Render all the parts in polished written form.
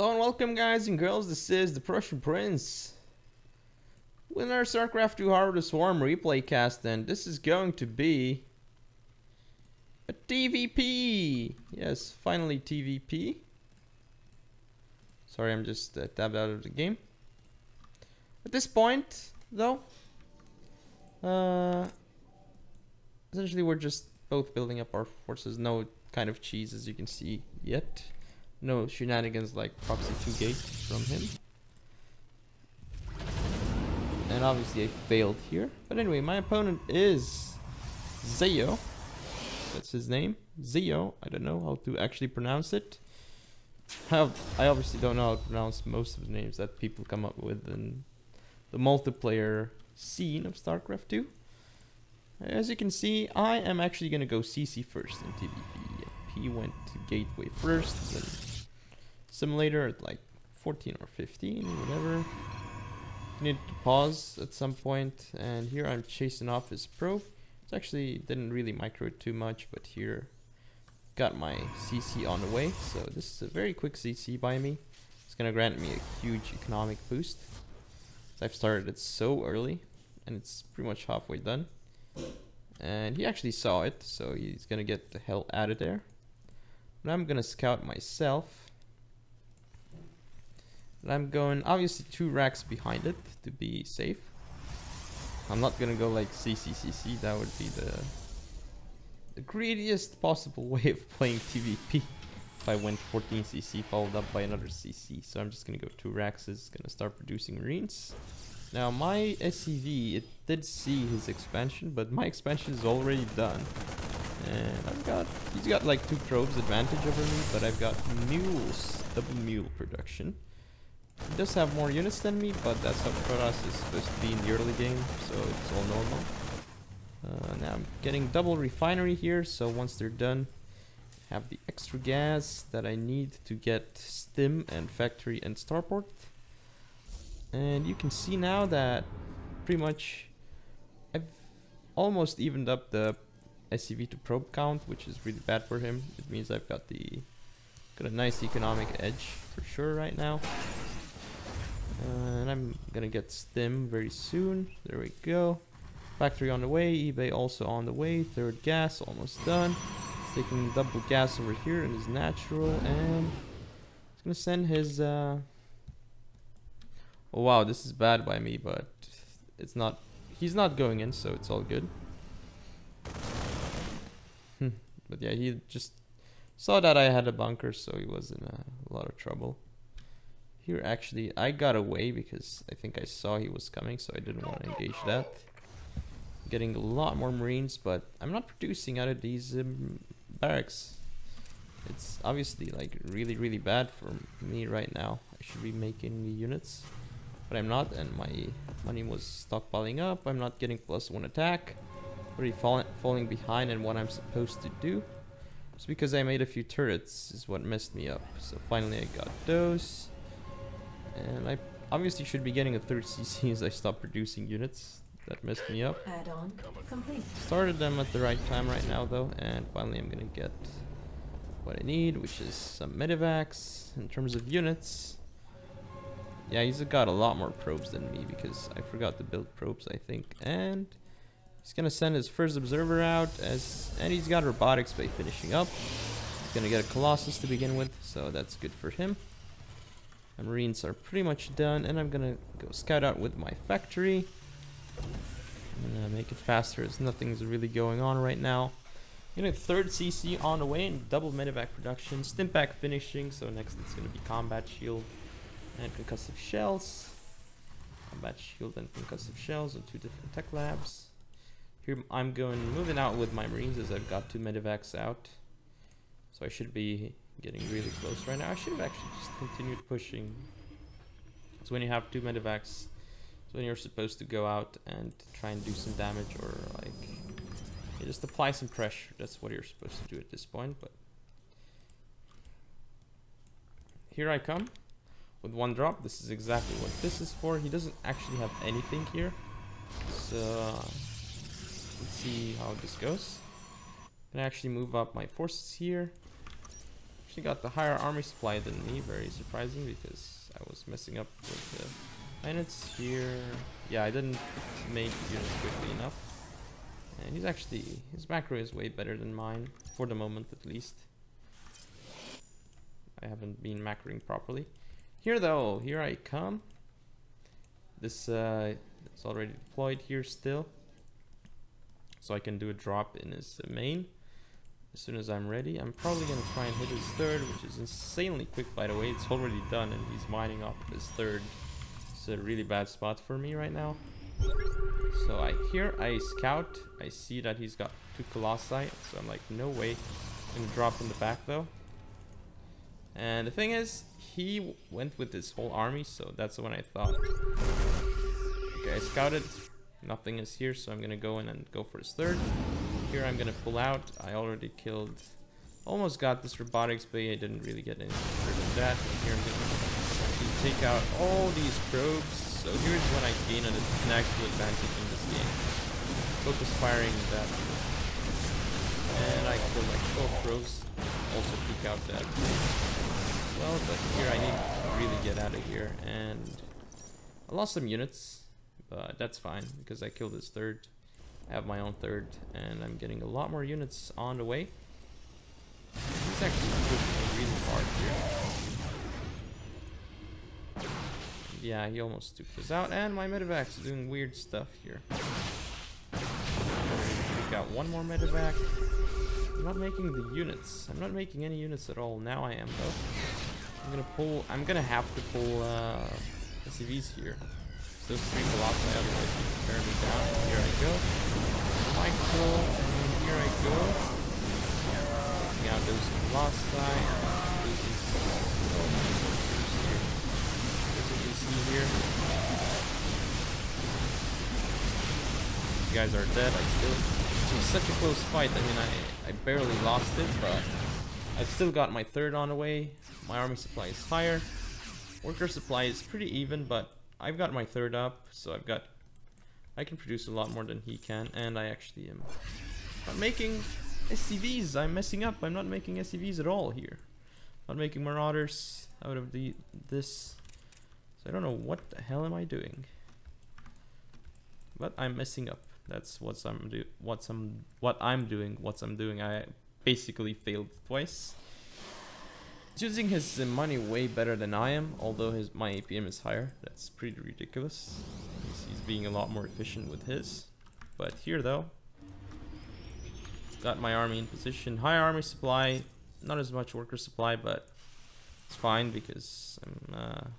Hello and welcome guys and girls, this is the Prussian Prince with our StarCraft 2 Heart of the Swarm replay cast, and this is going to be a TvP! Yes, finally TvP. Sorry, I'm just tabbed out of the game. At this point, though, essentially we're just both building up our forces. No kind of cheese, as you can see, yet. No shenanigans like proxy 2 gate from him. And obviously I failed here. But anyway, my opponent is Zeo. That's his name. Zeo. I don't know how to actually pronounce it. I obviously don't know how to pronounce most of the names that people come up with in the multiplayer scene of StarCraft 2. As you can see, I am actually going to go CC first in TvP. He went to Gateway first, then Simulator at like 14 or 15, whatever. Need to pause at some point, and here I'm chasing off his probe. It actually didn't really micro it too much, but here got my CC on the way. So this is a very quick CC by me. It's gonna grant me a huge economic boost. I've started it so early, and it's pretty much halfway done. And he actually saw it, so he's gonna get the hell out of there. But I'm gonna scout myself. And I'm going obviously 2 racks behind it to be safe. I'm not gonna go like CC. That would be the greediest possible way of playing TvP. If I went 14 CC followed up by another CC. So I'm just gonna go 2 racks. Is gonna start producing Marines. Now my SCV, it did see his expansion, but my expansion is already done. And he's got like 2 probes advantage over me, but I've got mules, double mule production. He does have more units than me, but that's how Protoss is supposed to be in the early game, so it's all normal. Now I'm getting double refinery here, so once they're done, I have the extra gas that I need to get Stim and Factory and Starport. And you can see now that pretty much I've almost evened up the SCV to probe count, which is really bad for him. It means I've got a nice economic edge for sure right now. And I'm gonna get Stim very soon. There we go. Factory on the way, eBay also on the way. 3rd gas almost done. He's taking double gas over here in his natural, and he's gonna send his oh wow, this is bad by me, but it's not, he's not going in, so it's all good. But yeah, he just saw that I had a bunker, so he was in a lot of trouble. Here actually I got away because I think I saw he was coming, so I didn't want to engage that. Getting a lot more Marines, but I'm not producing out of these barracks. It's obviously like really bad for me right now. I should be making the units, but I'm not, and my money was stockpiling up. I'm not getting +1 attack. Already falling behind in what I'm supposed to do. Just because I made a few turrets is what messed me up. So finally I got those. And I obviously should be getting a 3rd CC as I stopped producing units. That messed me up. Add-on complete. Started them at the right time right now though, and finally I'm gonna get what I need, which is some medevacs. In terms of units, yeah, he's got a lot more probes than me because I forgot to build probes, I think. And he's gonna send his first observer out, and he's got robotics by finishing up. He's gonna get a Colossus to begin with, so that's good for him. My Marines are pretty much done, and I'm gonna go scout out with my factory. I'm gonna make it faster as nothing's really going on right now. Getting a 3rd CC on the way and double medevac production. Stimpack finishing, so next it's gonna be combat shield and concussive shells. Combat shield and concussive shells on 2 different tech labs. Here I'm moving out with my Marines as I've got 2 medevacs out. So I should be getting really close right now. I should have actually just continued pushing. So when you have 2 medevacs, so when you're supposed to go out and try and do some damage, or like, you just apply some pressure. That's what you're supposed to do at this point. But here I come with 1 drop. This is exactly what this is for. He doesn't actually have anything here, so let's see how this goes. I'm gonna actually move up my forces here. Actually got the higher army supply than me, very surprising because I was messing up with the units here. Yeah, I didn't make units quickly enough. And he's actually, his macro is way better than mine, for the moment at least. I haven't been macroing properly. Here though, here I come. This it's already deployed here still. So I can do a drop in his main. As soon as I'm ready, I'm probably gonna try and hit his third, which is insanely quick by the way. It's already done and he's mining off of his third. It's a really bad spot for me right now. So I scout, I see that he's got 2 Colossi, so I'm like, no way. I'm gonna drop in the back though. And the thing is, he went with his whole army, so that's when I thought, okay, I scouted, nothing is here, so I'm gonna go in and go for his third. Here I'm gonna pull out. I already killed, almost got this robotics bay. I didn't really get any further than that. And here I'm gonna take out all these probes. So here's when I gain an actual advantage in this game. Focus firing that, and I killed like 12 probes. Also took out that well, but here I need to really get out of here, and I lost some units, but that's fine because I killed his third. I have my own third, and I'm getting a lot more units on the way. He's actually pushing really hard here. Yeah, he almost took this out, and my medevac is doing weird stuff here. Take out one more medevac. I'm not making the units. I'm not making any units at all. Now I am though. I'm gonna have to pull SCVs here. Those 3 Colossi, otherwise you can turn me down. Here I go. Micro, and here I go. Taking out those Colossi. As you can see here. You guys are dead. It was such a close fight. I mean, I barely lost it, but I've still got my third on the way. My army supply is higher. Worker supply is pretty even, but I've got my third up, so I can produce a lot more than he can, and I actually am not making SCVs. I'm messing up. I'm not making SCVs at all here. Not making Marauders out of this. So I don't know what the hell am I doing. But I'm messing up. That's what I'm doing. I basically failed twice. He's using his money way better than I am, although my APM is higher. That's pretty ridiculous. He's being a lot more efficient with his. But here though, got my army in position. High army supply, not as much worker supply, but it's fine because I'm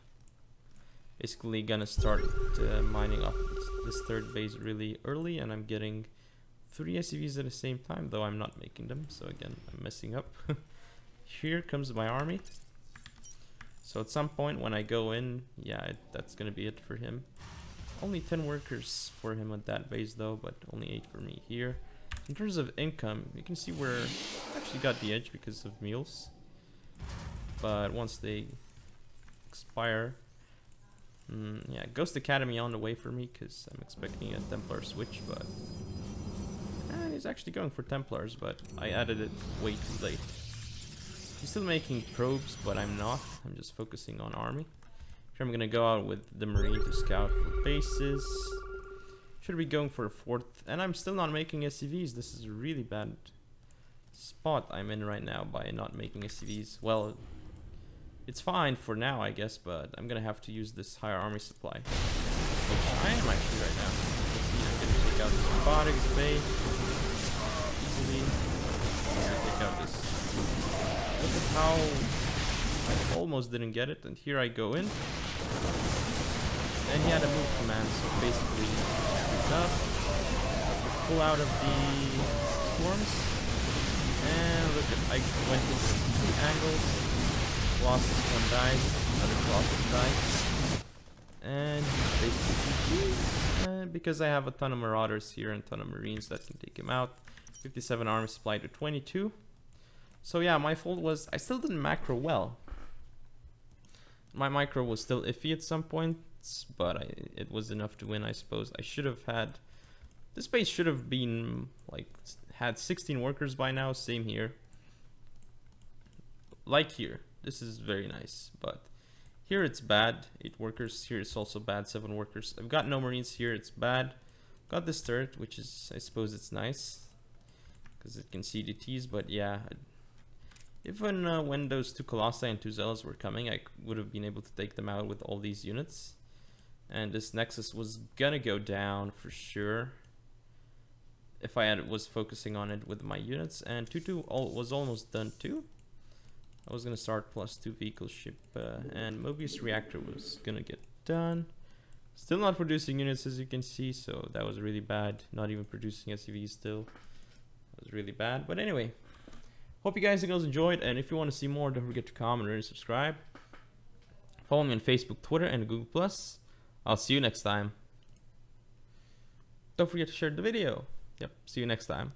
basically gonna start mining off this third base really early, and I'm getting 3 SCVs at the same time, though I'm not making them. So again, I'm messing up. Here comes my army. So at some point when I go in, yeah, that's gonna be it for him. Only 10 workers for him at that base though, but only 8 for me here. In terms of income, you can see we're actually got the edge because of meals. But once they expire, yeah, Ghost Academy on the way for me because I'm expecting a Templar switch, but he's actually going for Templars, but I added it way too late. He's still making probes, but I'm not. I'm just focusing on army. Here I'm gonna go out with the Marine to scout for bases. Should be going for a 4th, and I'm still not making SCVs. This is a really bad spot I'm in right now by not making SCVs. Well, it's fine for now, I guess, but I'm gonna have to use this higher army supply. Which I am actually right now. Let's see, I'm gonna take out this robotics bay easily. I'm gonna take out this. Look at how I almost didn't get it, and here I go in. And he had a move command, so basically up, pull out of the swarms, and look at, I went with 2 angles, Colossus 1 died, another Colossus died, and basically, because I have a ton of Marauders here and a ton of Marines that can take him out. 57 army supply to 22. So yeah, my fault was I still didn't macro well. My micro was still iffy at some points, but it was enough to win, I suppose. I should have had, this base should have been like had 16 workers by now. Same here. like here, this is very nice, but here it's bad. 8 workers. Here it's also bad. 7 workers. I've got no marines here. It's bad. Got this turret, which is, I suppose it's nice because it can see DTs. But yeah, even when those 2 Colossi and 2 Zealots were coming, I would have been able to take them out with all these units. And this Nexus was gonna go down for sure if I was focusing on it with my units. And 2-2 was almost done too. I was gonna start +2 vehicle ship, and Mobius reactor was gonna get done. Still not producing units, as you can see, so that was really bad. Not even producing SCVs still. That was really bad. But anyway, hope you guys and girls enjoyed, and if you want to see more, don't forget to comment and subscribe. Follow me on Facebook, Twitter, and Google+. I'll see you next time. Don't forget to share the video. Yep, see you next time.